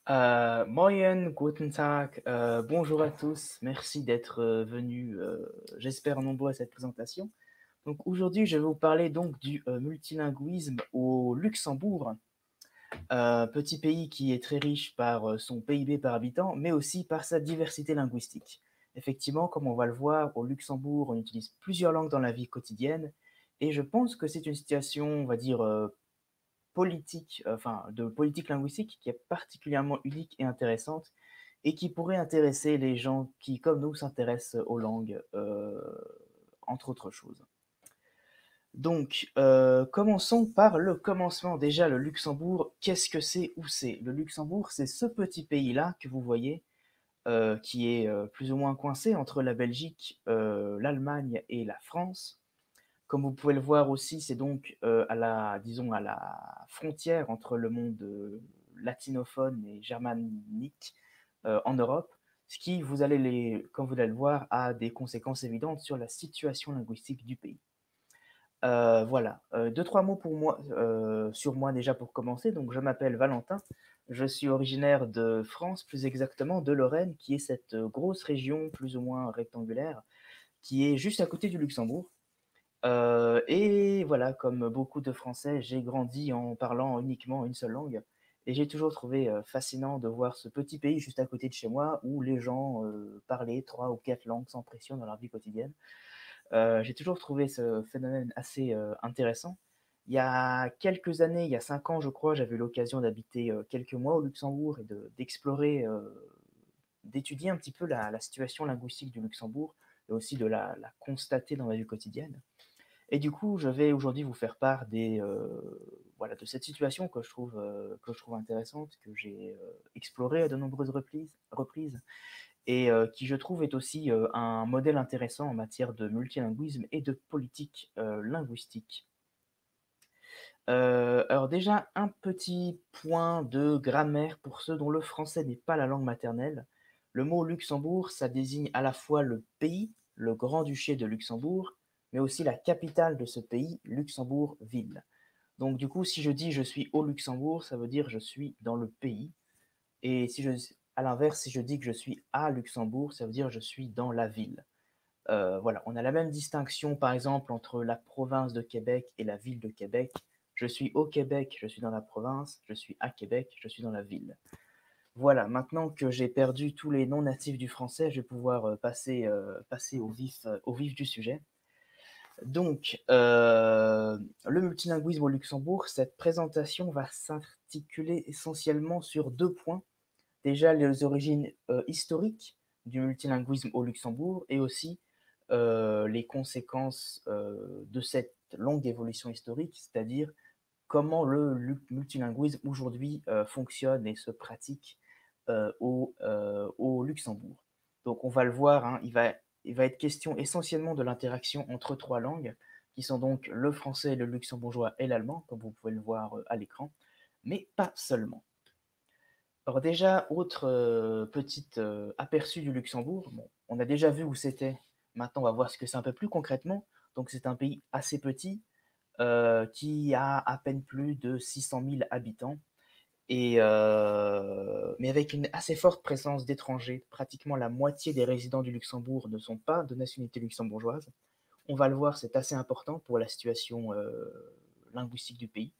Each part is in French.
Moin, guten Tag, bonjour à tous, merci d'être venus, j'espère nombreux à cette présentation. Donc aujourd'hui, je vais vous parler donc du multilinguisme au Luxembourg, petit pays qui est très riche par son PIB par habitant, mais aussi par sa diversité linguistique. Effectivement, comme on va le voir, au Luxembourg, on utilise plusieurs langues dans la vie quotidienne, et je pense que c'est une situation, on va dire, politique, enfin de politique linguistique qui est particulièrement unique et intéressante et qui pourrait intéresser les gens qui, comme nous, s'intéressent aux langues, entre autres choses. Donc, commençons par le commencement. Déjà, le Luxembourg, qu'est-ce que c'est, où c'est? Le Luxembourg, c'est ce petit pays-là que vous voyez, qui est plus ou moins coincé entre la Belgique, l'Allemagne et la France. Comme vous pouvez le voir aussi, c'est donc à la, disons, à la frontière entre le monde latinophone et germanique en Europe, ce qui, comme vous allez le voir, a des conséquences évidentes sur la situation linguistique du pays. Voilà, deux, trois mots pour moi, sur moi déjà pour commencer. Donc, je m'appelle Valentin, je suis originaire de France, plus exactement de Lorraine, qui est cette grosse région plus ou moins rectangulaire, qui est juste à côté du Luxembourg. Et voilà, comme beaucoup de Français, j'ai grandi en parlant uniquement une seule langue. Et j'ai toujours trouvé fascinant de voir ce petit pays juste à côté de chez moi où les gens parlaient trois ou quatre langues sans pression dans leur vie quotidienne. J'ai toujours trouvé ce phénomène assez intéressant. Il y a quelques années, il y a 5 ans, je crois, j'avais eu l'occasion d'habiter quelques mois au Luxembourg et d'explorer, d'étudier un petit peu la situation linguistique du Luxembourg et aussi de la constater dans ma vie quotidienne. Et du coup, je vais aujourd'hui vous faire part voilà, de cette situation que je trouve intéressante, que j'ai explorée à de nombreuses reprises et qui, je trouve, est aussi un modèle intéressant en matière de multilinguisme et de politique linguistique. Alors déjà, un petit point de grammaire pour ceux dont le français n'est pas la langue maternelle. Le mot Luxembourg, ça désigne à la fois le pays, le Grand-Duché de Luxembourg, mais aussi la capitale de ce pays, Luxembourg-Ville. Donc du coup, si je dis je suis au Luxembourg, ça veut dire je suis dans le pays. Et si je, à l'inverse, si je dis que je suis à Luxembourg, ça veut dire je suis dans la ville. Voilà, on a la même distinction, par exemple, entre la province de Québec et la ville de Québec. Je suis au Québec, je suis dans la province, je suis à Québec, je suis dans la ville. Voilà, maintenant que j'ai perdu tous les noms natifs du français, je vais pouvoir passer au vif du sujet. Donc, le multilinguisme au Luxembourg, cette présentation va s'articuler essentiellement sur deux points. Déjà, les origines historiques du multilinguisme au Luxembourg et aussi les conséquences de cette longue évolution historique, c'est-à-dire comment le multilinguisme aujourd'hui fonctionne et se pratique au Luxembourg. Donc on va le voir, hein, il va être question essentiellement de l'interaction entre trois langues, qui sont donc le français, le luxembourgeois et l'allemand, comme vous pouvez le voir à l'écran, mais pas seulement. Alors déjà, autre petit aperçu du Luxembourg. Bon, on a déjà vu où c'était. Maintenant, on va voir ce que c'est un peu plus concrètement. Donc, c'est un pays assez petit qui a à peine plus de 600 000 habitants, mais avec une assez forte présence d'étrangers. Pratiquement la moitié des résidents du Luxembourg ne sont pas de nationalité luxembourgeoise. On va le voir, c'est assez important pour la situation linguistique du pays.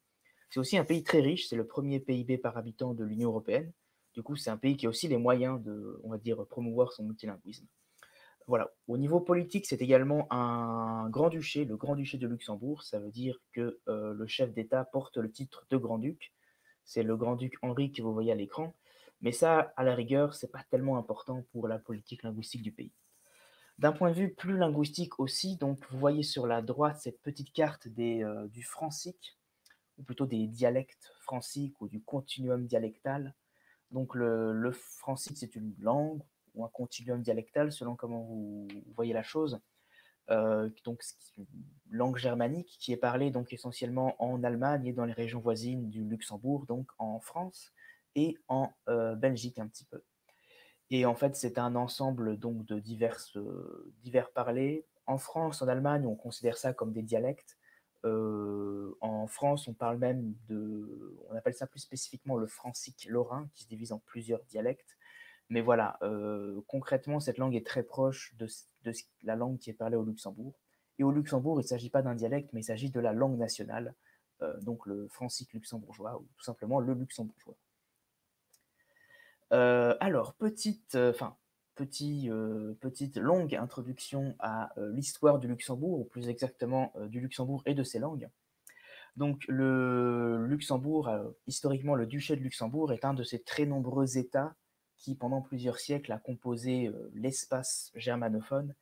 C'est aussi un pays très riche, c'est le premier PIB par habitant de l'Union européenne. Du coup, c'est un pays qui a aussi les moyens de, on va dire, promouvoir son multilinguisme. Voilà. Au niveau politique, c'est également un grand-duché, le grand-duché de Luxembourg. Ça veut dire que le chef d'État porte le titre de grand-duc. C'est le grand-duc Henri que vous voyez à l'écran. Mais ça, à la rigueur, c'est pas tellement important pour la politique linguistique du pays. D'un point de vue plus linguistique aussi, donc vous voyez sur la droite cette petite carte du francique, ou plutôt des dialectes franciques ou du continuum dialectal. Donc le francique, c'est une langue ou un continuum dialectal selon comment vous voyez la chose. Donc c'est une langue germanique qui est parlée donc essentiellement en Allemagne et dans les régions voisines du Luxembourg, donc en France et en Belgique un petit peu. Et en fait, c'est un ensemble donc divers parlers. En France, en Allemagne, on considère ça comme des dialectes. En France, on parle même on appelle ça plus spécifiquement le francique lorrain, qui se divise en plusieurs dialectes. Mais voilà, concrètement, cette langue est très proche de la langue qui est parlée au Luxembourg. Et au Luxembourg, il ne s'agit pas d'un dialecte, mais il s'agit de la langue nationale, donc le francique luxembourgeois, ou tout simplement le luxembourgeois. Alors, petite longue introduction à l'histoire du Luxembourg, ou plus exactement du Luxembourg et de ses langues. Donc, le Luxembourg, historiquement, le duché de Luxembourg est un de ces très nombreux États qui, pendant plusieurs siècles, a composé l'espace germanophone.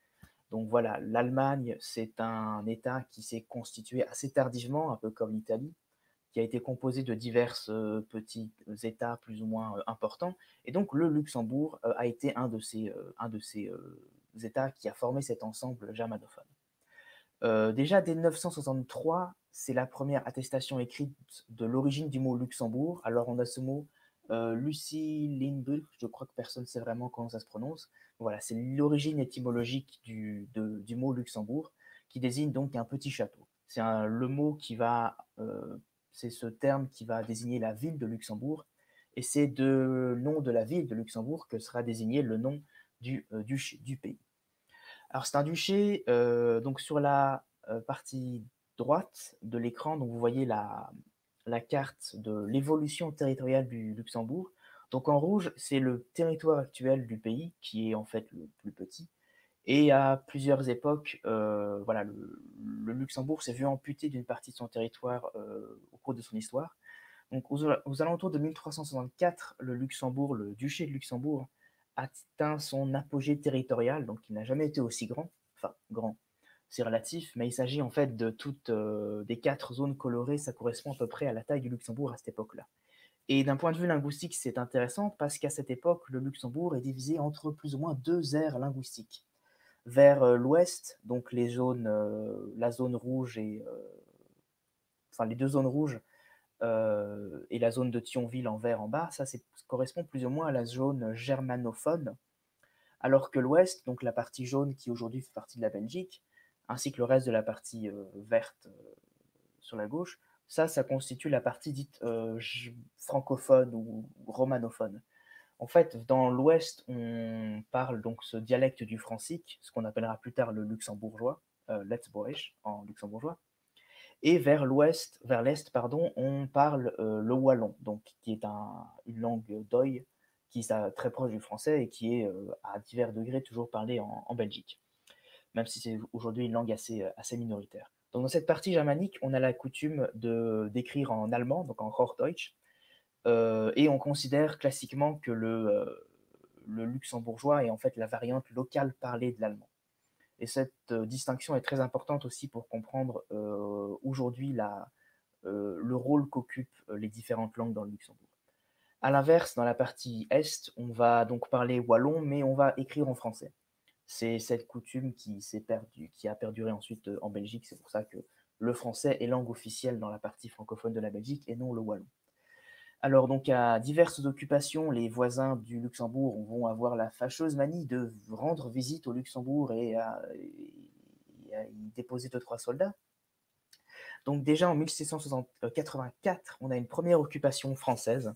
Donc voilà, l'Allemagne, c'est un État qui s'est constitué assez tardivement, un peu comme l'Italie, qui a été composé de divers petits États plus ou moins importants. Et donc le Luxembourg a été un de ces États qui a formé cet ensemble germanophone. Déjà dès 963, c'est la première attestation écrite de l'origine du mot Luxembourg. Alors on a ce mot Lucie Lindburg, je crois que personne ne sait vraiment comment ça se prononce. Voilà, c'est l'origine étymologique du mot Luxembourg, qui désigne donc un petit château. Le mot c'est ce terme qui va désigner la ville de Luxembourg, et c'est de nom de la ville de Luxembourg que sera désigné le nom du pays. Alors c'est un duché, donc sur la partie droite de l'écran, donc vous voyez la carte de l'évolution territoriale du Luxembourg. Donc en rouge, c'est le territoire actuel du pays, qui est en fait le plus petit. Et à plusieurs époques, voilà, le Luxembourg s'est vu amputé d'une partie de son territoire au cours de son histoire. Donc aux alentours de 1364, le Luxembourg, le duché de Luxembourg, atteint son apogée territorial, donc il n'a jamais été aussi grand. Enfin, grand, c'est relatif, mais il s'agit en fait de toutes des 4 zones colorées, ça correspond à peu près à la taille du Luxembourg à cette époque-là. Et d'un point de vue linguistique, c'est intéressant parce qu'à cette époque, le Luxembourg est divisé entre plus ou moins 2 aires linguistiques. Vers l'ouest, donc la zone rouge enfin les 2 zones rouges et la zone de Thionville en vert en bas, ça correspond plus ou moins à la zone germanophone, alors que l'ouest, donc la partie jaune qui aujourd'hui fait partie de la Belgique, ainsi que le reste de la partie verte sur la gauche, ça constitue la partie dite francophone ou romanophone. En fait, dans l'ouest, on parle donc ce dialecte du francique, ce qu'on appellera plus tard le luxembourgeois, Letsboerisch en luxembourgeois. Et vers l'est, pardon, on parle le wallon, donc qui est une langue d'oï qui est très proche du français et qui est à divers degrés toujours parlée en Belgique, même si c'est aujourd'hui une langue assez minoritaire. Donc dans cette partie germanique, on a la coutume d'écrire en allemand, donc en Hochdeutsch, et on considère classiquement que le luxembourgeois est en fait la variante locale parlée de l'allemand. Et cette distinction est très importante aussi pour comprendre aujourd'hui le rôle qu'occupent les différentes langues dans le Luxembourg. À l'inverse, dans la partie est, on va donc parler wallon, mais on va écrire en français. C'est cette coutume qui a perduré ensuite en Belgique. C'est pour ça que le français est langue officielle dans la partie francophone de la Belgique et non le wallon. Alors donc à diverses occupations, les voisins du Luxembourg vont avoir la fâcheuse manie de rendre visite au Luxembourg et à y déposer 2-3 soldats. Donc déjà en 1684, on a une première occupation française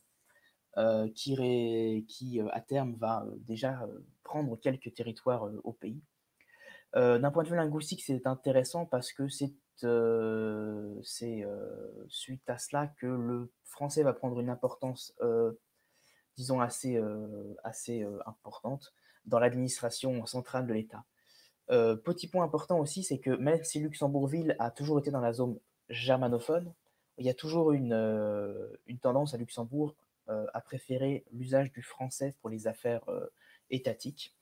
qui à terme va déjà prendre quelques territoires au pays. D'un point de vue linguistique, c'est intéressant parce que c'est suite à cela que le français va prendre une importance, disons, assez importante dans l'administration centrale de l'État. Petit point important aussi, c'est que même si Luxembourgville a toujours été dans la zone germanophone, il y a toujours une tendance à Luxembourg à préférer l'usage du français pour les affaires étatiques.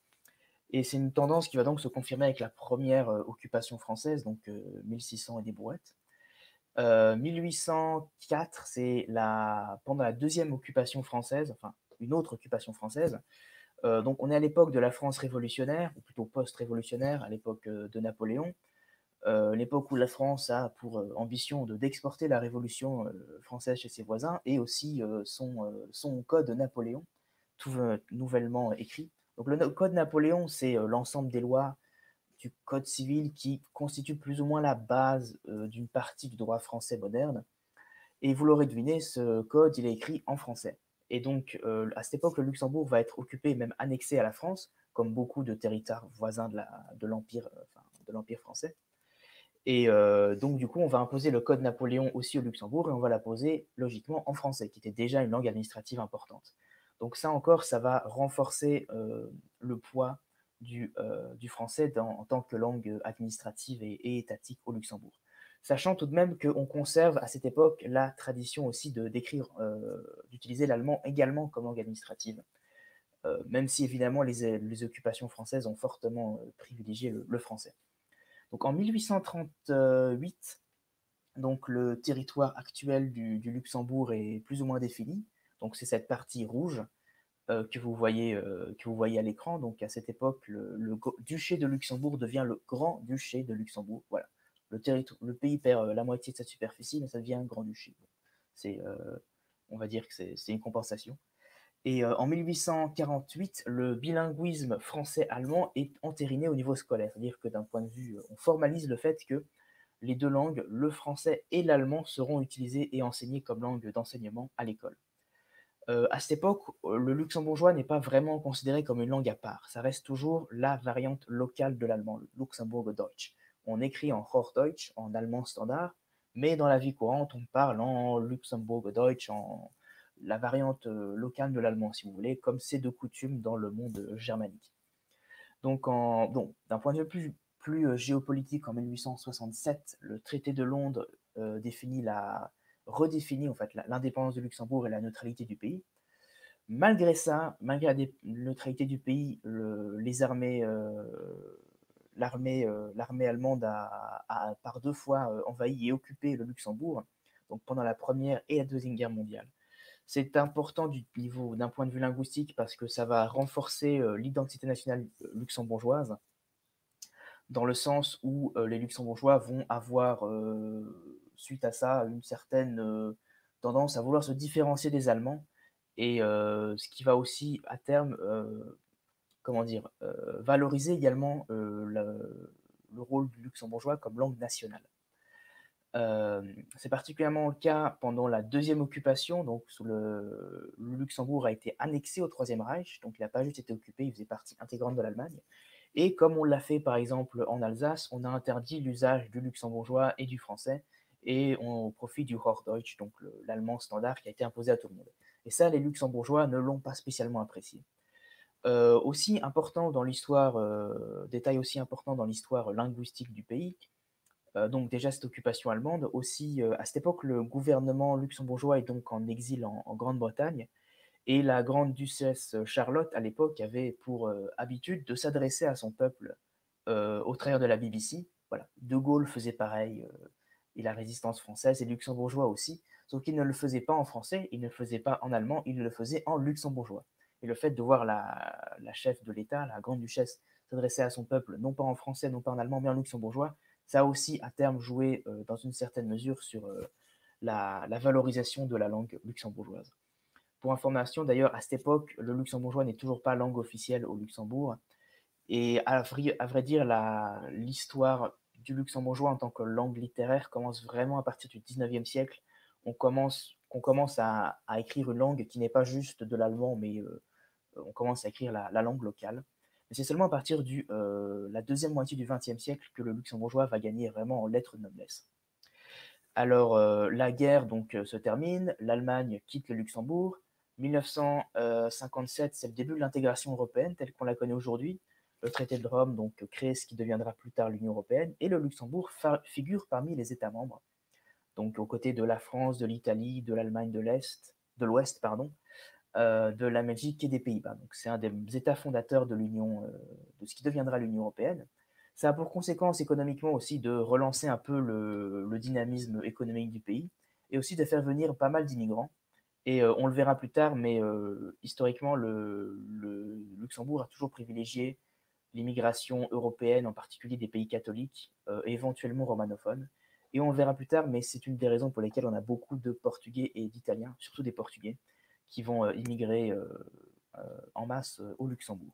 Et c'est une tendance qui va donc se confirmer avec la première occupation française, donc 1600 et des brouettes. 1804, c'est pendant la deuxième occupation française, enfin une autre occupation française. Donc on est à l'époque de la France révolutionnaire, ou plutôt post-révolutionnaire, à l'époque de Napoléon, l'époque où la France a pour ambition d'exporter la révolution française chez ses voisins, et aussi son code Napoléon, tout nouvellement écrit. Donc le code Napoléon, c'est l'ensemble des lois du Code civil qui constitue plus ou moins la base d'une partie du droit français moderne. Et vous l'aurez deviné, ce code, il est écrit en français. Et donc, à cette époque, le Luxembourg va être occupé, même annexé à la France, comme beaucoup de territoires voisins de l'Empire français. Et donc, du coup, on va imposer le code Napoléon aussi au Luxembourg et on va l'imposer logiquement en français, qui était déjà une langue administrative importante. Donc ça encore, ça va renforcer le poids du français en tant que langue administrative et étatique au Luxembourg. Sachant tout de même qu'on conserve à cette époque la tradition aussi d'utiliser l'allemand également comme langue administrative, même si évidemment les occupations françaises ont fortement privilégié le français. Donc en 1838, donc le territoire actuel du Luxembourg est plus ou moins défini. Donc c'est cette partie rouge que vous voyez à l'écran. Donc à cette époque, le duché de Luxembourg devient le grand-duché de Luxembourg. Voilà. Le pays perd la moitié de sa superficie, mais ça devient un grand-duché. C'est, on va dire que c'est une compensation. Et en 1848, le bilinguisme français-allemand est entériné au niveau scolaire. C'est-à-dire que d'un point de vue, on formalise le fait que les deux langues, le français et l'allemand, seront utilisées et enseignées comme langue d'enseignement à l'école. À cette époque, le luxembourgeois n'est pas vraiment considéré comme une langue à part. Ça reste toujours la variante locale de l'allemand, le Luxembourg-Deutsch. On écrit en Hochdeutsch, en allemand standard, mais dans la vie courante, on parle en Luxembourg-Deutsch, en la variante locale de l'allemand, si vous voulez, comme c'est de coutume dans le monde germanique. Donc, d'un point de vue plus géopolitique, en 1867, le traité de Londres redéfinit en fait l'indépendance du Luxembourg et la neutralité du pays. Malgré ça, malgré la neutralité du pays, l'armée allemande a par deux fois envahi et occupé le Luxembourg, donc pendant la Première et la Deuxième Guerre mondiale. C'est important d'un point de vue linguistique parce que ça va renforcer l'identité nationale luxembourgeoise, dans le sens où les luxembourgeois vont avoir, suite à ça, une certaine tendance à vouloir se différencier des Allemands, et ce qui va aussi, à terme, valoriser également le rôle du luxembourgeois comme langue nationale. C'est particulièrement le cas pendant la deuxième occupation, donc le Luxembourg a été annexé au Troisième Reich, donc il n'a pas juste été occupé, il faisait partie intégrante de l'Allemagne. Et comme on l'a fait par exemple en Alsace, on a interdit l'usage du luxembourgeois et du français, et on profite du Hochdeutsch, donc l'allemand standard qui a été imposé à tout le monde. Et ça, les luxembourgeois ne l'ont pas spécialement apprécié. Aussi important dans l'histoire, détail aussi important dans l'histoire linguistique du pays, donc déjà cette occupation allemande, aussi à cette époque le gouvernement luxembourgeois est donc en exil en Grande-Bretagne, et la grande duchesse Charlotte à l'époque avait pour habitude de s'adresser à son peuple au travers de la BBC. Voilà. De Gaulle faisait pareil, et la résistance française, et les luxembourgeois aussi, sauf qu'ils ne le faisaient pas en français, ils ne le faisaient pas en allemand, ils le faisaient en luxembourgeois. Et le fait de voir la chef de l'État, la grande duchesse, s'adresser à son peuple, non pas en français, non pas en allemand, mais en luxembourgeois, ça a aussi à terme joué dans une certaine mesure sur la valorisation de la langue luxembourgeoise. Pour information, d'ailleurs, à cette époque, le luxembourgeois n'est toujours pas langue officielle au Luxembourg. Et à vrai dire, l'histoire du luxembourgeois en tant que langue littéraire commence vraiment à partir du 19e siècle. On commence à écrire une langue qui n'est pas juste de l'allemand, mais on commence à écrire la langue locale. Mais c'est seulement à partir de la deuxième moitié du 20e siècle que le luxembourgeois va gagner vraiment en lettres de noblesse. Alors, la guerre donc se termine, l'Allemagne quitte le Luxembourg. 1957, c'est le début de l'intégration européenne telle qu'on la connaît aujourd'hui. Le traité de Rome donc crée ce qui deviendra plus tard l'Union européenne, et le Luxembourg figure parmi les États membres, donc aux côtés de la France, de l'Italie, de l'Allemagne de l'Ouest, de la Belgique et des Pays-Bas. Donc c'est un des États fondateurs de de ce qui deviendra l'Union européenne. Ça a pour conséquence économiquement aussi de relancer un peu le dynamisme économique du pays, et aussi de faire venir pas mal d'immigrants. Et on le verra plus tard, mais historiquement, le Luxembourg a toujours privilégié l'immigration européenne, en particulier des pays catholiques, éventuellement romanophones. Et on le verra plus tard, mais c'est une des raisons pour lesquelles on a beaucoup de Portugais et d'Italiens, surtout des Portugais, qui vont immigrer en masse au Luxembourg.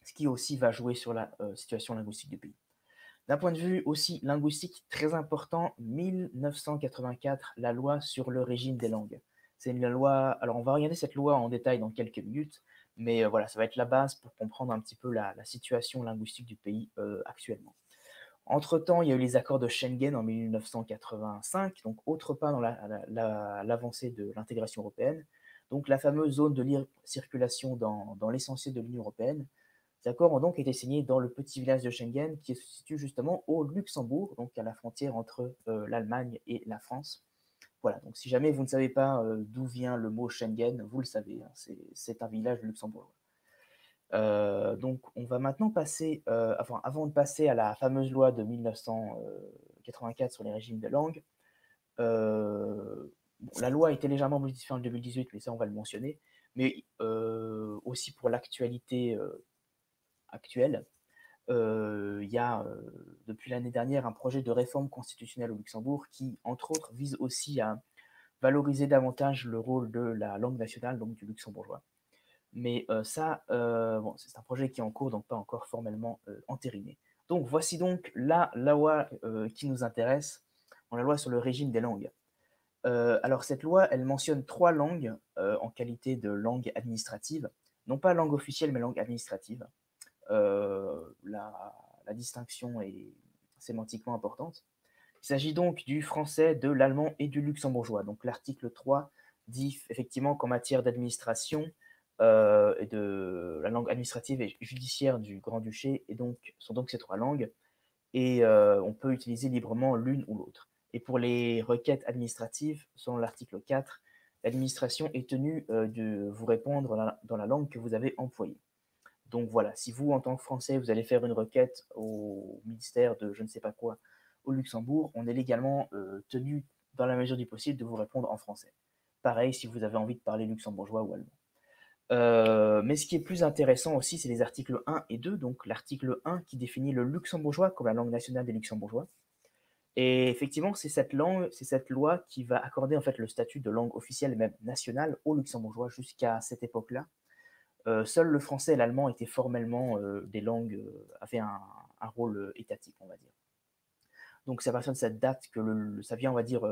ce qui aussi va jouer sur la situation linguistique du pays. D'un point de vue aussi linguistique très important, 1984, la loi sur le régime des langues. C'est une loi, alors on va regarder cette loi en détail dans quelques minutes, mais voilà, ça va être la base pour comprendre un petit peu la situation linguistique du pays actuellement. Entre-temps, il y a eu les accords de Schengen en 1985, donc autre pas dans l'avancée de l'intégration européenne, donc la fameuse zone de libre circulation dans l'essentiel de l'Union européenne. Ces accords ont donc été signés dans le petit village de Schengen qui se situe justement au Luxembourg, donc à la frontière entre l'Allemagne et la France. Voilà, donc si jamais vous ne savez pas d'où vient le mot Schengen, vous le savez, hein, c'est un village luxembourgeois. Donc on va maintenant passer, avant de passer à la fameuse loi de 1984 sur les régimes de langue, bon, la loi a été légèrement modifiée en 2018, mais ça on va le mentionner, mais aussi pour l'actualité actuelle, il y a depuis l'année dernière un projet de réforme constitutionnelle au Luxembourg qui, entre autres, vise aussi à valoriser davantage le rôle de la langue nationale, donc du luxembourgeois. Mais ça, bon, c'est un projet qui est en cours, donc pas encore formellement entériné. Donc voici donc la loi qui nous intéresse, la loi sur le régime des langues. Alors cette loi, elle mentionne 3 langues en qualité de langue administrative, non pas langue officielle, mais langue administrative. La distinction est sémantiquement importante. Il s'agit donc du français, de l'allemand et du luxembourgeois. Donc l'article 3 dit effectivement qu'en matière d'administration et de la langue administrative et judiciaire du Grand-Duché sont donc ces 3 langues et on peut utiliser librement l'une ou l'autre. Et pour les requêtes administratives, selon l'article 4, l'administration est tenue de vous répondre dans la langue que vous avez employée. Donc voilà, si vous, en tant que Français, vous allez faire une requête au ministère de je ne sais pas quoi au Luxembourg, on est légalement tenu, dans la mesure du possible, de vous répondre en français. Pareil si vous avez envie de parler luxembourgeois ou allemand. Mais ce qui est plus intéressant aussi, c'est les articles 1 et 2. Donc l'article 1 qui définit le luxembourgeois comme la langue nationale des luxembourgeois. Et effectivement, c'est cette langue, c'est cette loi qui va accorder en fait le statut de langue officielle, même nationale, aux luxembourgeois jusqu'à cette époque-là. Seul le français et l'allemand étaient formellement des langues, avaient un rôle étatique, on va dire. Donc c'est à partir de cette date que ça vient, on va dire,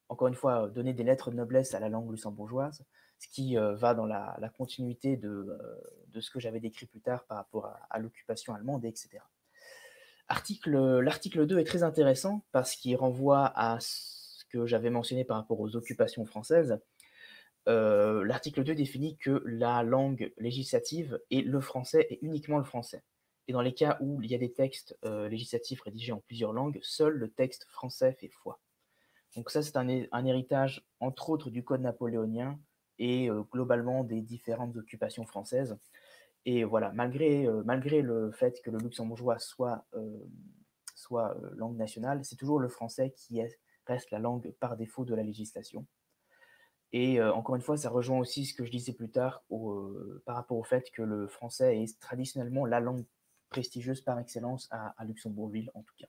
encore une fois, donner des lettres de noblesse à la langue luxembourgeoise, ce qui va dans la continuité de ce que j'avais décrit plus tard par rapport à l'occupation allemande, etc. L'article 2 est très intéressant parce qu'il renvoie à ce que j'avais mentionné par rapport aux occupations françaises. L'article 2 définit que la langue législative est le français et uniquement le français. Et dans les cas où il y a des textes législatifs rédigés en plusieurs langues, seul le texte français fait foi. Donc ça, c'est un héritage, entre autres, du Code napoléonien et globalement des différentes occupations françaises. Et voilà, malgré le fait que le luxembourgeois soit langue nationale, c'est toujours le français reste la langue par défaut de la législation. Et encore une fois, ça rejoint aussi ce que je disais plus tard par rapport au fait que le français est traditionnellement la langue prestigieuse par excellence à Luxembourgville, en tout cas.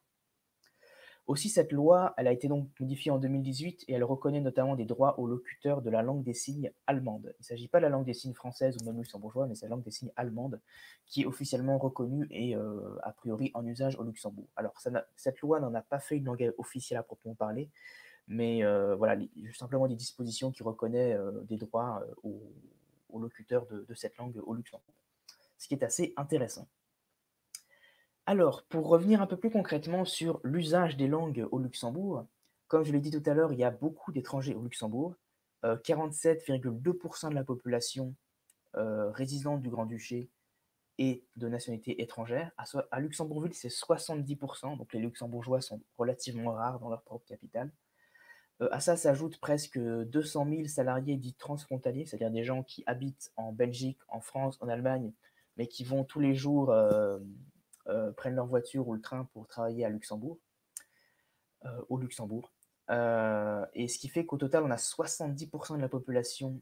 Aussi, cette loi, elle a été donc modifiée en 2018 et elle reconnaît notamment des droits aux locuteurs de la langue des signes allemande. Il ne s'agit pas de la langue des signes française ou même luxembourgeoise, mais c'est la langue des signes allemande qui est officiellement reconnue et a priori en usage au Luxembourg. Alors, cette loi n'en a pas fait une langue officielle à proprement parler, mais voilà, simplement des dispositions qui reconnaissent des droits aux locuteurs de cette langue au Luxembourg, ce qui est assez intéressant. Alors, pour revenir un peu plus concrètement sur l'usage des langues au Luxembourg, comme je l'ai dit tout à l'heure, il y a beaucoup d'étrangers au Luxembourg. 47,2% de la population résidente du Grand-Duché est de nationalité étrangère. À Luxembourgville, c'est 70%, donc les Luxembourgeois sont relativement rares dans leur propre capitale. À ça s'ajoutent presque 200 000 salariés dits transfrontaliers, c'est-à-dire des gens qui habitent en Belgique, en France, en Allemagne, mais qui vont tous les jours, prennent leur voiture ou le train pour travailler au Luxembourg. Et ce qui fait qu'au total, on a 70% de la population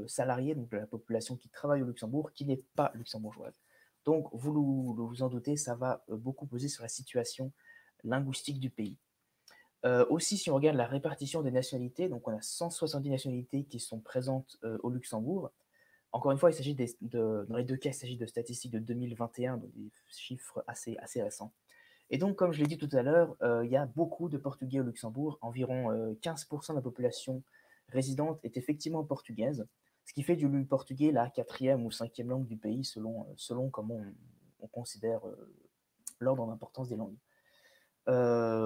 salariée, donc de la population qui travaille au Luxembourg, qui n'est pas luxembourgeoise. Donc, vous en doutez, ça va beaucoup peser sur la situation linguistique du pays. Aussi, si on regarde la répartition des nationalités, donc on a 170 nationalités qui sont présentes au Luxembourg. Encore une fois, il s'agit dans les deux cas, il s'agit de statistiques de 2021, donc des chiffres assez récents. Et donc, comme je l'ai dit tout à l'heure, il y a beaucoup de Portugais au Luxembourg. Environ 15% de la population résidente est effectivement portugaise, ce qui fait du portugais la quatrième ou cinquième langue du pays selon comment on considère l'ordre d'importance des langues.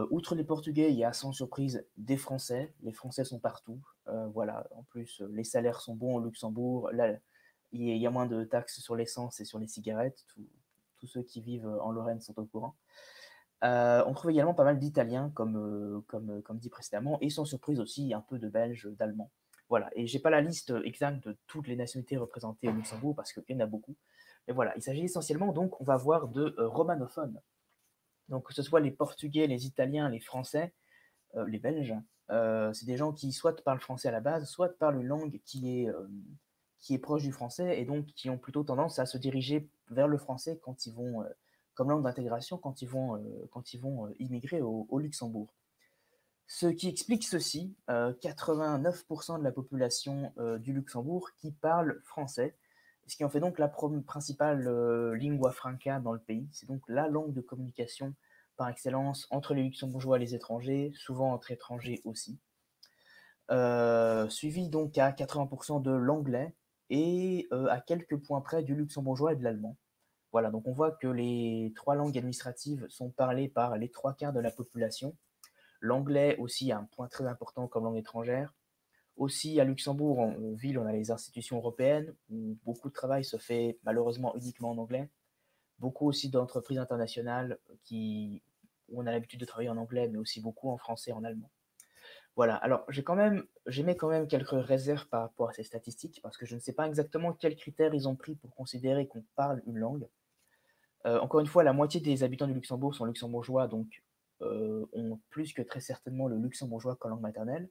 Outre les Portugais, il y a sans surprise des Français. Les Français sont partout. Voilà. En plus, les salaires sont bons au Luxembourg. Là, il y a moins de taxes sur l'essence et sur les cigarettes. Tous ceux qui vivent en Lorraine sont au courant. On trouve également pas mal d'Italiens, comme dit précédemment, et sans surprise aussi un peu de Belges, d'Allemands. Voilà, et j'ai pas la liste exacte de toutes les nationalités représentées au Luxembourg parce qu'il y en a beaucoup. Mais voilà, il s'agit essentiellement donc, on va voir de romanophones. Donc que ce soit les Portugais, les Italiens, les Français, les Belges, c'est des gens qui soit parlent français à la base, soit parlent une langue qui est proche du français et donc qui ont plutôt tendance à se diriger vers le français quand ils vont, comme langue d'intégration, quand ils vont immigrer au Luxembourg. Ce qui explique ceci, 89% de la population du Luxembourg qui parle français, ce qui en fait donc la principale lingua franca dans le pays. C'est donc la langue de communication par excellence entre les luxembourgeois et les étrangers, souvent entre étrangers aussi. Suivi donc à 80% de l'anglais et à quelques points près du luxembourgeois et de l'allemand. Voilà, donc on voit que les trois langues administratives sont parlées par les trois quarts de la population. L'anglais aussi a un point très important comme langue étrangère. Aussi, à Luxembourg, en ville, on a les institutions européennes, où beaucoup de travail se fait malheureusement uniquement en anglais. Beaucoup aussi d'entreprises internationales où on a l'habitude de travailler en anglais, mais aussi beaucoup en français et en allemand. Voilà, alors j'émets quand même quelques réserves par rapport à ces statistiques, parce que je ne sais pas exactement quels critères ils ont pris pour considérer qu'on parle une langue. Encore une fois, la moitié des habitants du Luxembourg sont luxembourgeois, donc ont plus que très certainement le luxembourgeois comme langue maternelle.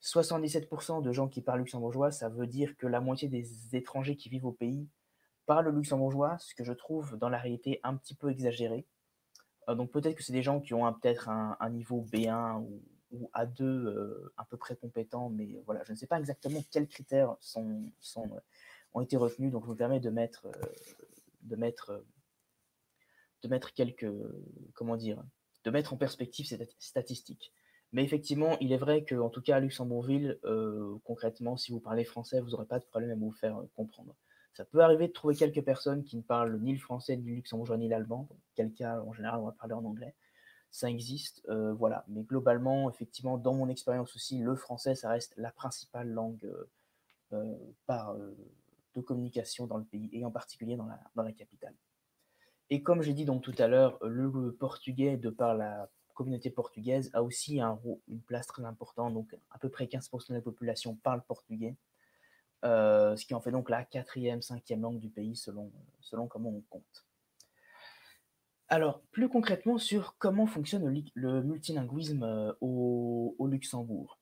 77% de gens qui parlent luxembourgeois, ça veut dire que la moitié des étrangers qui vivent au pays parlent le luxembourgeois, ce que je trouve dans la réalité un petit peu exagéré. Donc peut-être que c'est des gens qui ont peut-être un niveau B1 ou A2 à peu près compétent, mais voilà, je ne sais pas exactement quels critères ont été retenus, donc je me permets de mettre de mettre quelques, comment dire, de mettre en perspective ces statistiques. Mais effectivement, il est vrai qu'en tout cas à Luxembourgville, concrètement, si vous parlez français, vous n'aurez pas de problème à vous faire comprendre. Ça peut arriver de trouver quelques personnes qui ne parlent ni le français, ni le luxembourgeois, ni l'allemand. Dans quel cas, en général, on va parler en anglais. Ça existe, voilà. Mais globalement, effectivement, dans mon expérience aussi, le français, ça reste la principale langue euh, par, de communication dans le pays, et en particulier dans la capitale. Et comme j'ai dit donc tout à l'heure, le portugais, de par la communauté portugaise, a aussi une place très importante. Donc à peu près 15% de la population parle portugais, ce qui en fait donc la quatrième, cinquième langue du pays selon comment on compte. Alors, plus concrètement sur comment fonctionne le multilinguisme au Luxembourg.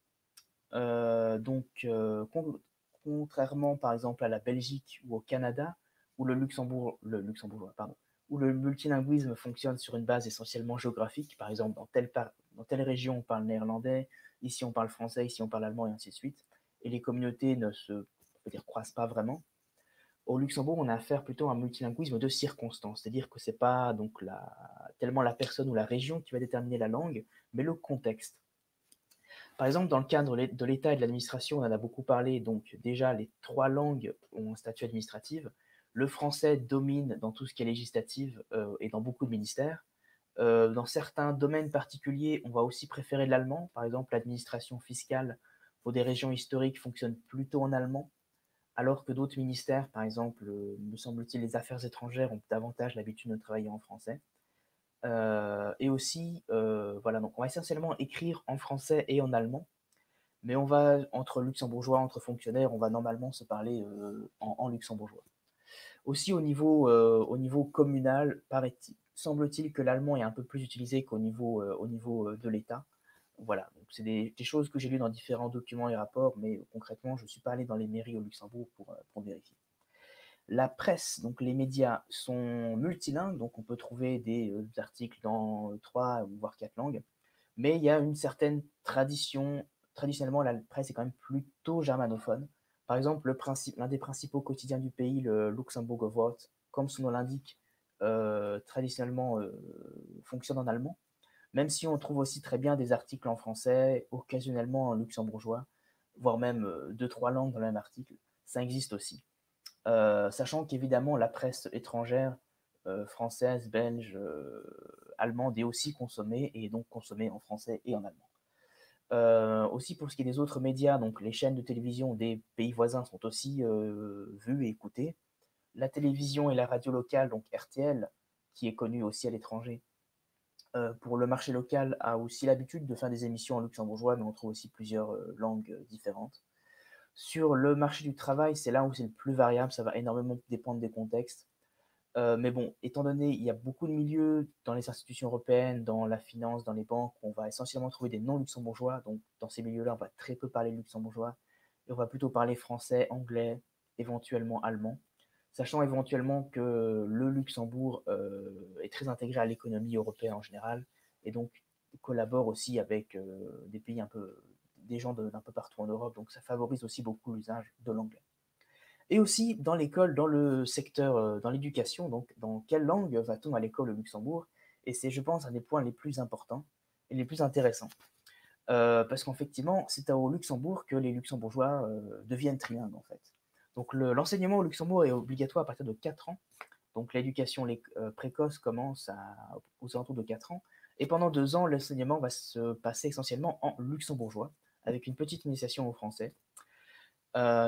Donc, contrairement par exemple à la Belgique ou au Canada, où le luxembourgeois, pardon, où le multilinguisme fonctionne sur une base essentiellement géographique, par exemple dans telle région on parle néerlandais, ici on parle français, ici on parle allemand et ainsi de suite, et les communautés ne se, on peut dire, croisent pas vraiment. Au Luxembourg, on a affaire plutôt à un multilinguisme de circonstances, c'est-à-dire que c'est pas donc tellement la personne ou la région qui va déterminer la langue, mais le contexte. Par exemple, dans le cadre de l'État et de l'administration, on en a beaucoup parlé, donc déjà les trois langues ont un statut administratif. Le français domine dans tout ce qui est législatif et dans beaucoup de ministères. Dans certains domaines particuliers, on va aussi préférer l'allemand. Par exemple, l'administration fiscale pour des régions historiques fonctionne plutôt en allemand, alors que d'autres ministères, par exemple, me semble-t-il, les affaires étrangères ont davantage l'habitude de travailler en français. Et aussi, voilà, donc on va essentiellement écrire en français et en allemand, mais entre luxembourgeois, entre fonctionnaires, on va normalement se parler en luxembourgeois. Aussi au niveau communal, semble-t-il que l'allemand est un peu plus utilisé qu'au niveau de l'État. Voilà, donc c'est des choses que j'ai lues dans différents documents et rapports, mais concrètement, je ne suis pas allé dans les mairies au Luxembourg pour vérifier. La presse, donc les médias, sont multilingues, donc on peut trouver des articles dans trois voire quatre langues, mais il y a une certaine tradition. Traditionnellement, la presse est quand même plutôt germanophone, Par exemple, l'un des principaux quotidiens du pays, le Luxembourger Wort, comme son nom l'indique, traditionnellement fonctionne en allemand, même si on trouve aussi très bien des articles en français, occasionnellement en luxembourgeois, voire même deux, trois langues dans le même article, ça existe aussi. Sachant qu'évidemment, la presse étrangère, française, belge, allemande, est aussi consommée, et donc consommée en français et en allemand. Aussi pour ce qui est des autres médias, donc les chaînes de télévision des pays voisins sont aussi vues et écoutées. La télévision et la radio locale, donc RTL, qui est connue aussi à l'étranger, pour le marché local, a aussi l'habitude de faire des émissions en luxembourgeois, mais on trouve aussi plusieurs langues différentes. Sur le marché du travail, c'est là où c'est le plus variable, ça va énormément dépendre des contextes. Mais bon, étant donné il y a beaucoup de milieux dans les institutions européennes, dans la finance, dans les banques, on va essentiellement trouver des non-luxembourgeois. Donc, dans ces milieux-là, on va très peu parler luxembourgeois. Et on va plutôt parler français, anglais, éventuellement allemand. Sachant éventuellement que le Luxembourg est très intégré à l'économie européenne en général, et donc collabore aussi avec des pays un peu, des gens d'un peu partout en Europe. Donc, ça favorise aussi beaucoup l'usage de l'anglais. Et aussi dans l'école, dans le secteur, dans l'éducation, donc dans quelle langue va-t-on à l'école au Luxembourg? Et c'est, je pense, un des points les plus importants et les plus intéressants. Parce qu'effectivement, c'est au Luxembourg que les luxembourgeois deviennent trilingues, en fait. Donc l'enseignement au Luxembourg est obligatoire à partir de 4 ans. Donc l'éducation précoce commence aux alentours de 4 ans. Et pendant 2 ans, l'enseignement va se passer essentiellement en luxembourgeois, avec une petite initiation au français.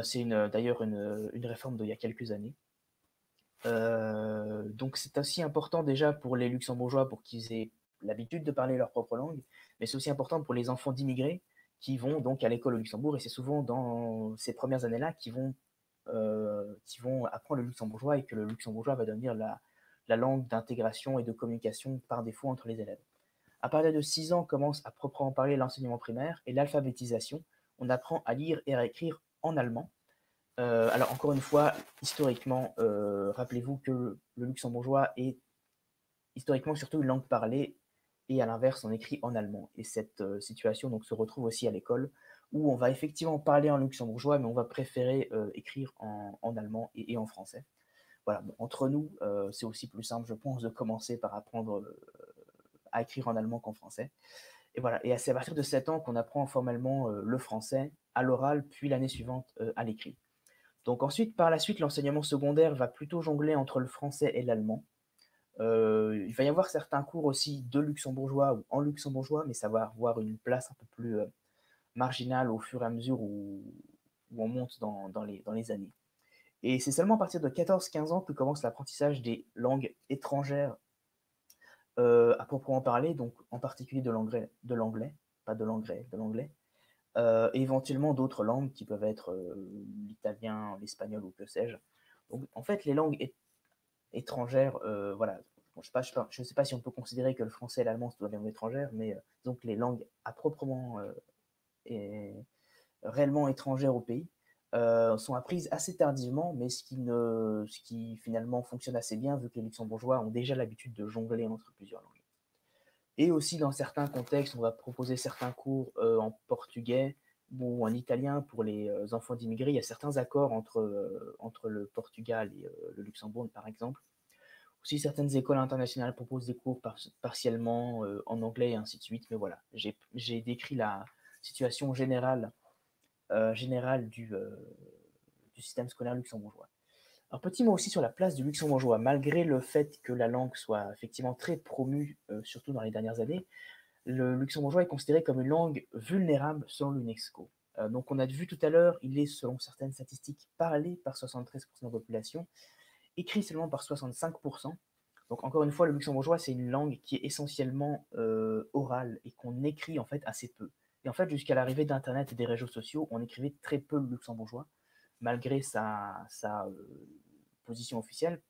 C'est d'ailleurs une réforme d'il y a quelques années. Donc c'est aussi important déjà pour les luxembourgeois pour qu'ils aient l'habitude de parler leur propre langue, mais c'est aussi important pour les enfants d'immigrés qui vont donc à l'école au Luxembourg, et c'est souvent dans ces premières années-là qu'ils vont apprendre le luxembourgeois, et que le luxembourgeois va devenir la langue d'intégration et de communication par défaut entre les élèves. À partir de 6 ans commence à proprement parler l'enseignement primaire et l'alphabétisation. On apprend à lire et à écrire en allemand. Alors encore une fois, historiquement, rappelez-vous que le luxembourgeois est historiquement surtout une langue parlée, et à l'inverse, on écrit en allemand. Et cette situation donc se retrouve aussi à l'école, où on va effectivement parler en luxembourgeois, mais on va préférer écrire en allemand et en français. Voilà, bon, entre nous, c'est aussi plus simple, je pense, de commencer par apprendre à écrire en allemand qu'en français. Et voilà, et c'est à partir de 7 ans qu'on apprend formellement le français à l'oral, puis l'année suivante à l'écrit. Donc ensuite, par la suite, l'enseignement secondaire va plutôt jongler entre le français et l'allemand. Il va y avoir certains cours aussi de luxembourgeois ou en luxembourgeois, mais ça va avoir une place un peu plus marginale au fur et à mesure où on monte dans les années. Et c'est seulement à partir de 14-15 ans que commence l'apprentissage des langues étrangères à proprement parler, donc en particulier de l'anglais, pas de l'anglais, de l'anglais, et éventuellement d'autres langues qui peuvent être l'italien, l'espagnol ou que sais-je. Donc en fait, les langues étrangères, voilà, bon, je sais pas si on peut considérer que le français et l'allemand sont des langues étrangères, mais donc les langues à proprement et réellement étrangères au pays sont apprises assez tardivement, mais ce qui finalement fonctionne assez bien, vu que les luxembourgeois ont déjà l'habitude de jongler entre plusieurs langues. Et aussi, dans certains contextes, on va proposer certains cours en portugais ou en italien pour les enfants d'immigrés. Il y a certains accords entre le Portugal et le Luxembourg, par exemple. Aussi, certaines écoles internationales proposent des cours partiellement en anglais et ainsi de suite. Mais voilà, j'ai décrit la situation générale du système scolaire luxembourgeois. Un petit mot aussi sur la place du luxembourgeois. Malgré le fait que la langue soit effectivement très promue, surtout dans les dernières années, le luxembourgeois est considéré comme une langue vulnérable selon l'UNESCO. Donc on a vu tout à l'heure, il est selon certaines statistiques parlé par 73% de la population, écrit seulement par 65%. Donc encore une fois, le luxembourgeois, c'est une langue qui est essentiellement orale et qu'on écrit en fait assez peu. Et en fait, jusqu'à l'arrivée d'Internet et des réseaux sociaux, on écrivait très peu le luxembourgeois, malgré sa position officielle,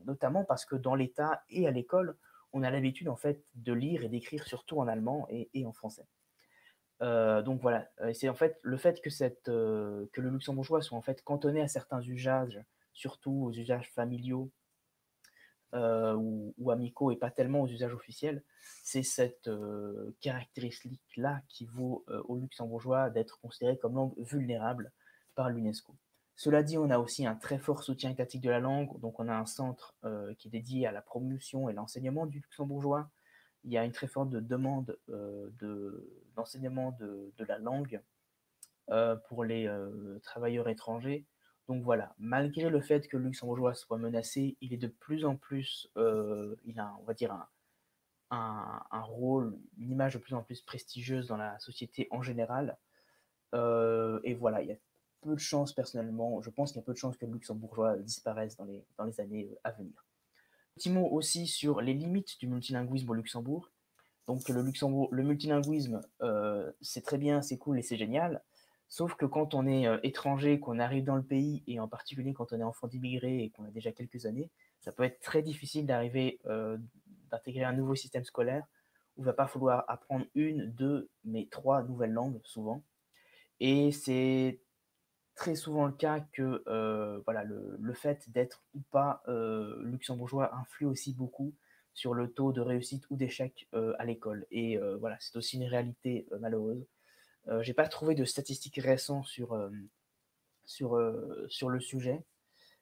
notamment parce que dans l'État et à l'école, on a l'habitude en fait de lire et d'écrire surtout en allemand et en français. Donc voilà, c'est en fait le fait que le luxembourgeois soit en fait cantonné à certains usages, surtout aux usages familiaux ou amicaux, et pas tellement aux usages officiels, c'est cette caractéristique-là qui vaut au luxembourgeois d'être considéré comme langue vulnérable par l'UNESCO. Cela dit, on a aussi un très fort soutien étatique de la langue, donc on a un centre qui est dédié à la promotion et l'enseignement du luxembourgeois. Il y a une très forte demande d'enseignement de la langue pour les travailleurs étrangers. Donc voilà, malgré le fait que le luxembourgeois soit menacé, il est de plus en plus, il a, on va dire, un rôle, une image de plus en plus prestigieuse dans la société en général. Et voilà, il y a peu de chances, personnellement, je pense qu'il y a peu de chances que le luxembourgeois disparaisse dans les années à venir. Petit mot aussi sur les limites du multilinguisme au Luxembourg. Donc le multilinguisme, c'est très bien, c'est cool et c'est génial. Sauf que quand on est étranger, qu'on arrive dans le pays, et en particulier quand on est enfant d'immigrés et qu'on a déjà quelques années, ça peut être très difficile d'arriver, d'intégrer un nouveau système scolaire où il va pas falloir apprendre une, deux, mais trois nouvelles langues souvent. Et c'est très souvent le cas que voilà, le fait d'être ou pas luxembourgeois influe aussi beaucoup sur le taux de réussite ou d'échec à l'école. Et voilà, c'est aussi une réalité malheureuse. J'ai pas trouvé de statistiques récentes sur le sujet,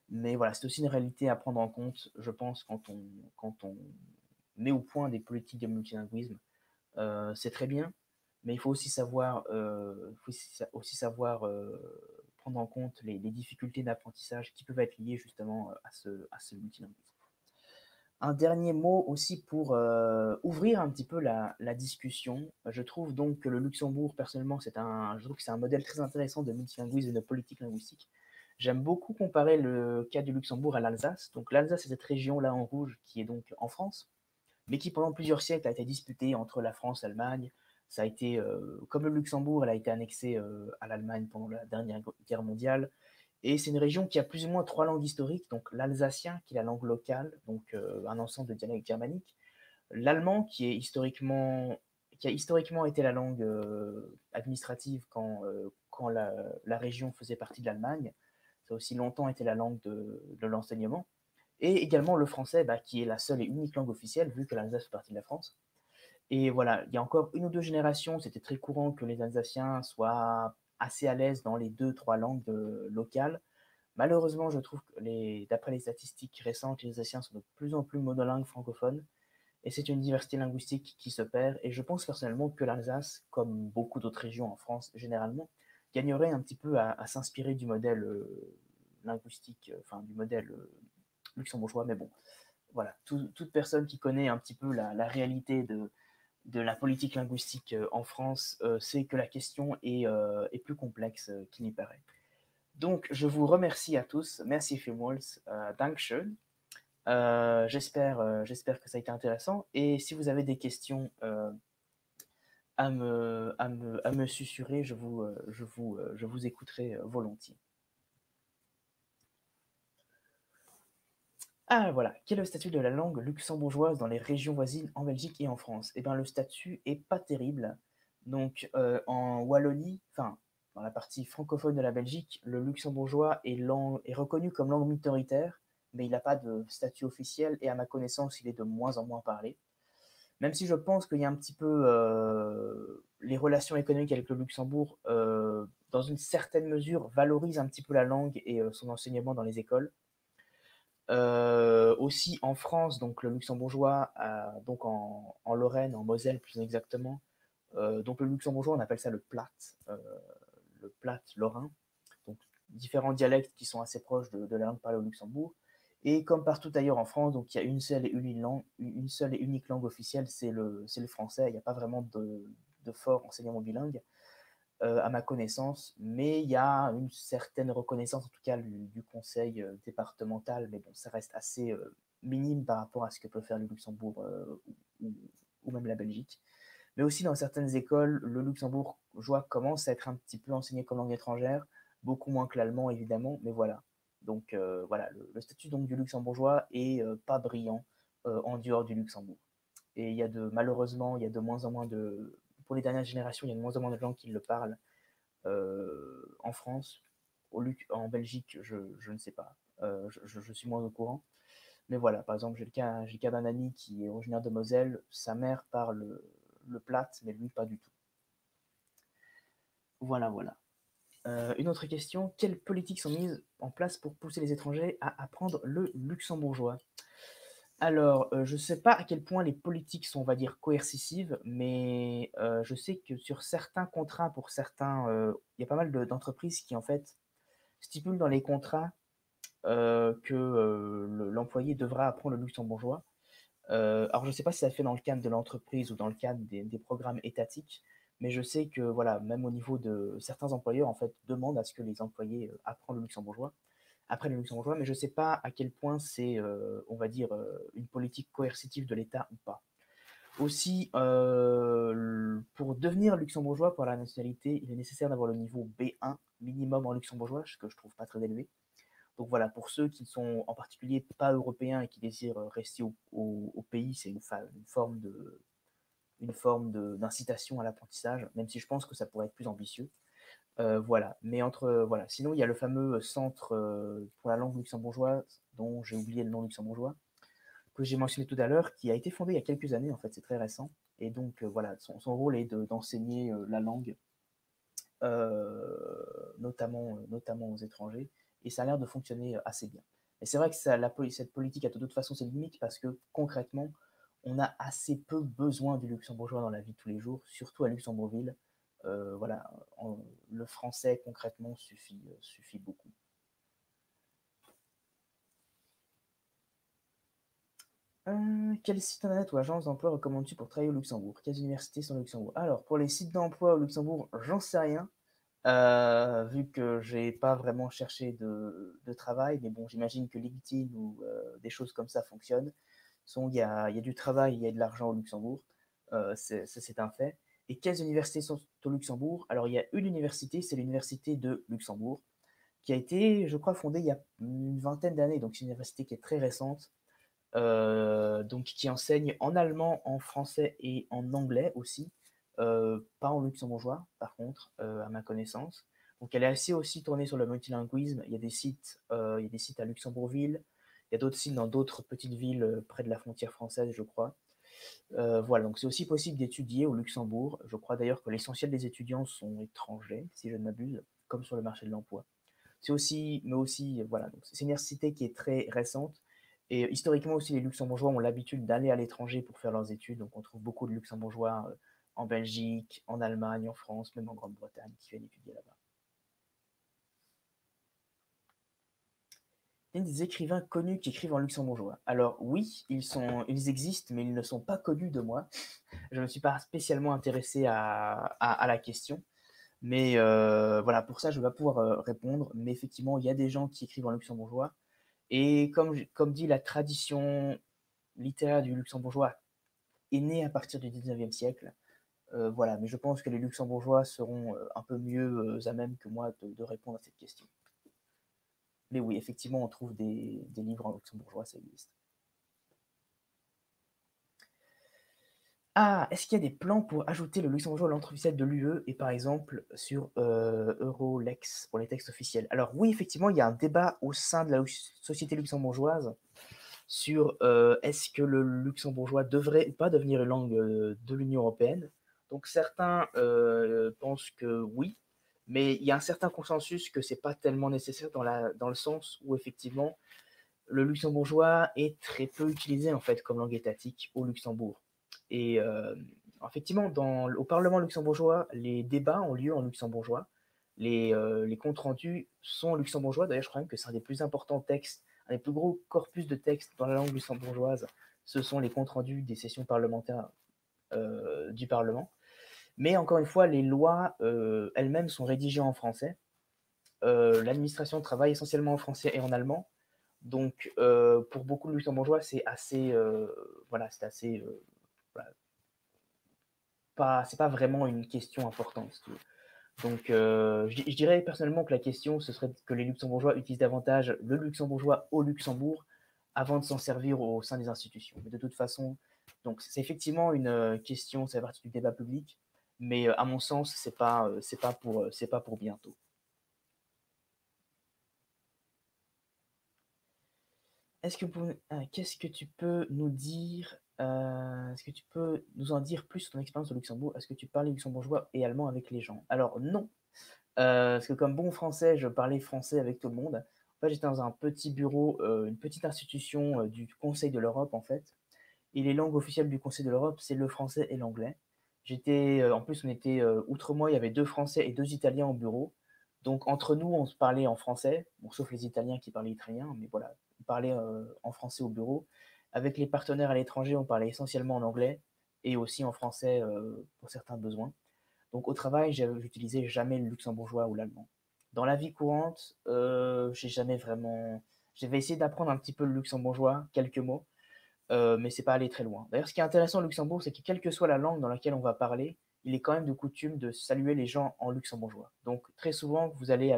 mais voilà, c'est aussi une réalité à prendre en compte, je pense, quand on met au point des politiques de multilinguisme. C'est très bien, mais il faut aussi savoir, prendre en compte les difficultés d'apprentissage qui peuvent être liées justement à ce multilinguisme. Un dernier mot aussi pour ouvrir un petit peu la discussion. Je trouve donc que le Luxembourg, personnellement, je trouve que c'est un modèle très intéressant de multilinguisme et de politique linguistique. J'aime beaucoup comparer le cas du Luxembourg à l'Alsace. Donc l'Alsace, c'est cette région là en rouge qui est donc en France, mais qui pendant plusieurs siècles a été disputée entre la France et l'Allemagne. Ça a été, comme le Luxembourg, elle a été annexée à l'Allemagne pendant la dernière guerre mondiale. Et c'est une région qui a plus ou moins trois langues historiques, donc l'alsacien, qui est la langue locale, donc un ensemble de dialectes germaniques, l'allemand, qui a historiquement été la langue administrative quand la région faisait partie de l'Allemagne. Ça a aussi longtemps été la langue de l'enseignement. Et également le français, bah, qui est la seule et unique langue officielle, vu que l'Alsace fait partie de la France. Et voilà, il y a encore une ou deux générations, c'était très courant que les Alsaciens soient assez à l'aise dans les deux, trois langues locales. Malheureusement, je trouve que d'après les statistiques récentes, les Alsaciens sont de plus en plus monolingues francophones. Et c'est une diversité linguistique qui se perd. Et je pense personnellement que l'Alsace, comme beaucoup d'autres régions en France généralement, gagnerait un petit peu à s'inspirer du modèle linguistique, enfin du modèle luxembourgeois. Mais bon, voilà, toute personne qui connaît un petit peu la réalité de la politique linguistique en France sait que la question est plus complexe qu'il n'y paraît. Donc, je vous remercie à tous. Merci vielmals. Dankeschön. J'espère que ça a été intéressant. Et si vous avez des questions à me susurrer, je vous écouterai volontiers. Ah voilà, quel est le statut de la langue luxembourgeoise dans les régions voisines en Belgique et en France? Eh bien, le statut est pas terrible. Donc, en Wallonie, enfin, dans la partie francophone de la Belgique, le luxembourgeois est reconnu comme langue minoritaire, mais il n'a pas de statut officiel et à ma connaissance, il est de moins en moins parlé. Même si je pense qu'il y a un petit peu les relations économiques avec le Luxembourg, dans une certaine mesure, valorisent un petit peu la langue et son enseignement dans les écoles. Aussi en France, donc le luxembourgeois, donc en Lorraine, en Moselle plus exactement, donc le luxembourgeois, on appelle ça le plat lorrain, donc différents dialectes qui sont assez proches de la langue parlée au Luxembourg. Et comme partout ailleurs en France, donc il y a une seule et unique langue officielle, c'est le français. Il n'y a pas vraiment de fort enseignement bilingue, à ma connaissance, mais il y a une certaine reconnaissance, en tout cas du conseil départemental, mais bon, ça reste assez minime par rapport à ce que peut faire le Luxembourg ou même la Belgique. Mais aussi dans certaines écoles, le luxembourgeois commence à être un petit peu enseigné comme langue étrangère, beaucoup moins que l'allemand évidemment, mais voilà. Donc voilà, le statut donc du luxembourgeois est pas brillant en dehors du Luxembourg. Et malheureusement, il y a de moins en moins pour les dernières générations, il y a de moins en moins de gens qui le parlent en France. En Belgique, je ne sais pas. Je suis moins au courant. Mais voilà, par exemple, j'ai le cas d'un ami qui est originaire de Moselle. Sa mère parle le plate, mais lui, pas du tout. Voilà, voilà. Une autre question, quelles politiques sont mises en place pour pousser les étrangers à apprendre le luxembourgeois? Alors, je ne sais pas à quel point les politiques sont, on va dire, coercitives, mais je sais que sur certains contrats, pour certains, il y a pas mal d'entreprises qui, en fait, stipulent dans les contrats que l'employé devra apprendre le luxembourgeois. Alors, je ne sais pas si ça se fait dans le cadre de l'entreprise ou dans le cadre des programmes étatiques, mais je sais que, voilà, même au niveau de certains employeurs, en fait, demandent à ce que les employés apprennent le luxembourgeois, après le luxembourgeois, mais je ne sais pas à quel point c'est, on va dire, une politique coercitive de l'État ou pas. Aussi, pour devenir luxembourgeois pour la nationalité, il est nécessaire d'avoir le niveau B1 minimum en luxembourgeois, ce que je trouve pas très élevé. Donc voilà, pour ceux qui ne sont en particulier pas européens et qui désirent rester au pays, c'est une forme d'incitation à l'apprentissage, même si je pense que ça pourrait être plus ambitieux. Voilà, mais voilà. Sinon, il y a le fameux centre pour la langue luxembourgeoise, dont j'ai oublié le nom luxembourgeois, que j'ai mentionné tout à l'heure, qui a été fondé il y a quelques années, en fait, c'est très récent. Et donc, voilà, son rôle est d'enseigner la langue, notamment aux étrangers, et ça a l'air de fonctionner assez bien. Et c'est vrai que cette politique a de toute façon ses limites, parce que concrètement, on a assez peu besoin du luxembourgeois dans la vie de tous les jours, surtout à Luxembourgville. Voilà, le français concrètement suffit beaucoup. Quel site internet ou agence d'emploi recommandes-tu pour travailler au Luxembourg? Quelles universités sont au Luxembourg? Alors, pour les sites d'emploi au Luxembourg, j'en sais rien, vu que j'ai pas vraiment cherché de travail, mais bon, j'imagine que LinkedIn ou des choses comme ça fonctionnent. Il y a du travail, il y a de l'argent au Luxembourg, ça c'est un fait. Et quelles universités sont au Luxembourg? Alors, il y a une université, c'est l'université de Luxembourg, qui a été, je crois, fondée il y a une vingtaine d'années, donc c'est une université qui est très récente, donc qui enseigne en allemand, en français et en anglais aussi, pas en luxembourgeois par contre, à ma connaissance. Donc elle est assez aussi tournée sur le multilinguisme. Il y a des sites à Luxembourgville, il y a d'autres sites dans d'autres petites villes près de la frontière française, je crois. Voilà, donc c'est aussi possible d'étudier au Luxembourg. Je crois d'ailleurs que l'essentiel des étudiants sont étrangers, si je ne m'abuse, comme sur le marché de l'emploi. Mais aussi, voilà, c'est une université qui est très récente. Et historiquement aussi, les Luxembourgeois ont l'habitude d'aller à l'étranger pour faire leurs études. Donc on trouve beaucoup de Luxembourgeois en Belgique, en Allemagne, en France, même en Grande-Bretagne, qui viennent étudier là-bas. Il y a des écrivains connus qui écrivent en luxembourgeois. Alors oui, ils existent, mais ils ne sont pas connus de moi. Je ne me suis pas spécialement intéressé à la question. Mais voilà, pour ça, je ne vais pas pouvoir répondre. Mais effectivement, il y a des gens qui écrivent en luxembourgeois. Et comme dit, la tradition littéraire du luxembourgeois est née à partir du 19e siècle. Voilà, mais je pense que les luxembourgeois seront un peu mieux à même que moi de répondre à cette question. Mais oui, effectivement, on trouve des livres en luxembourgeois, ça existe. Ah, est-ce qu'il y a des plans pour ajouter le luxembourgeois à l'entrée officielle de l'UE et par exemple sur Eurolex pour les textes officiels? Alors oui, effectivement, il y a un débat au sein de la société luxembourgeoise sur est-ce que le luxembourgeois devrait ou pas devenir une langue de l'Union européenne. Donc certains pensent que oui, mais il y a un certain consensus que c'est pas tellement nécessaire dans le sens où effectivement le luxembourgeois est très peu utilisé en fait comme langue étatique au Luxembourg. Et effectivement, au Parlement luxembourgeois, les débats ont lieu en luxembourgeois. Les comptes rendus sont luxembourgeois. D'ailleurs, je crois même que c'est un des plus importants textes, un des plus gros corpus de textes dans la langue luxembourgeoise. Ce sont les comptes rendus des sessions parlementaires du Parlement. Mais encore une fois, les lois elles-mêmes sont rédigées en français. L'administration travaille essentiellement en français et en allemand. Donc, pour beaucoup de luxembourgeois, c'est assez, voilà, c'est assez, voilà, c'est pas vraiment une question importante. Si tu veux. Donc, je dirais personnellement que la question, ce serait que les luxembourgeois utilisent davantage le luxembourgeois au Luxembourg avant de s'en servir au sein des institutions. Mais de toute façon, donc c'est effectivement une question, ça fait partie du débat public, mais à mon sens, c'est pas pour bientôt. Qu'est-ce que tu peux nous dire est-ce que tu peux nous en dire plus sur ton expérience au Luxembourg? Est-ce que tu parles luxembourgeois et allemand avec les gens? Alors non, Parce que comme bon français, je parlais français avec tout le monde. En fait, j'étais dans un petit bureau, une petite institution, du Conseil de l'Europe, en fait. Et les langues officielles du Conseil de l'Europe, c'est le français et l'anglais. En plus, on était, outre moi, il y avait 2 Français et 2 Italiens au bureau. Donc entre nous, on se parlait en français, bon, sauf les Italiens qui parlaient italien, mais voilà, on parlait, en français au bureau. Avec les partenaires à l'étranger, on parlait essentiellement en anglais et aussi en français, pour certains besoins. Donc au travail, j'utilisais jamais le luxembourgeois ou l'allemand. Dans la vie courante, j'ai jamais vraiment j'avais essayé d'apprendre un petit peu le luxembourgeois, quelques mots, mais c'est pas allé très loin. D'ailleurs, ce qui est intéressant au Luxembourg, c'est que quelle que soit la langue dans laquelle on va parler, il est quand même de coutume de saluer les gens en luxembourgeois. Donc très souvent, vous allez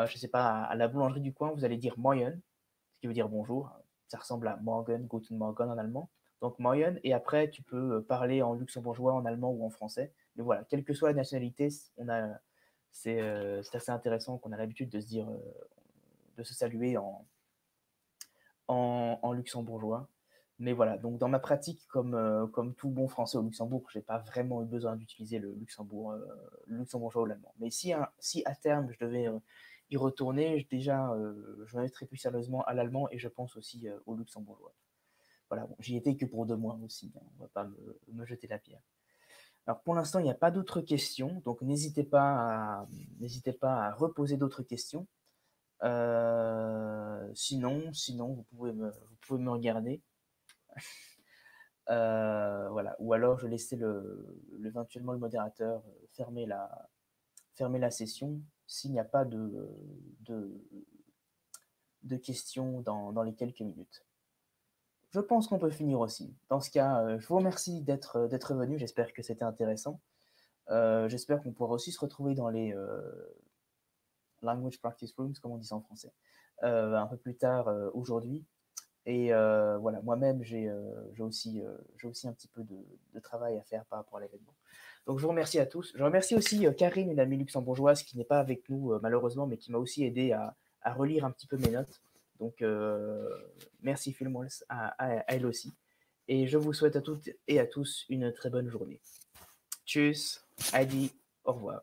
je sais pas, à la boulangerie du coin, vous allez dire Moyen, ce qui veut dire bonjour. Ça ressemble à Morgen, Guten Morgen en allemand. Donc Moyen, et après tu peux parler en luxembourgeois, en allemand ou en français. Mais voilà, quelle que soit la nationalité, c'est assez intéressant qu'on a l'habitude de se dire, de se saluer en luxembourgeois. Mais voilà, donc dans ma pratique, comme tout bon français au Luxembourg, j'ai pas vraiment eu besoin d'utiliser le luxembourgeois ou l'allemand. Mais si à terme je devais y retourner, déjà je m'investirais plus sérieusement à l'allemand et je pense aussi au luxembourgeois. Voilà, bon, j'y étais que pour 2 mois aussi, hein, on va pas me jeter la pierre. Alors pour l'instant, il n'y a pas d'autres questions, donc n'hésitez pas à reposer d'autres questions. Sinon, vous pouvez me regarder. Voilà. Ou alors, je laissais éventuellement le modérateur fermer la session s'il n'y a pas de, de questions dans les quelques minutes. Je pense qu'on peut finir aussi. Dans ce cas, je vous remercie d'être venu. J'espère que c'était intéressant. J'espère qu'on pourra aussi se retrouver dans les language practice rooms, comme on dit ça en français, un peu plus tard aujourd'hui. Et voilà, moi-même, j'ai aussi un petit peu de travail à faire par rapport à l'événement. Donc, je vous remercie à tous. Je remercie aussi Karine, une amie luxembourgeoise qui n'est pas avec nous malheureusement, mais qui m'a aussi aidé à relire un petit peu mes notes. Donc, merci Philmols à elle aussi. Et je vous souhaite à toutes et à tous une très bonne journée. Tchuss, Heidi, au revoir.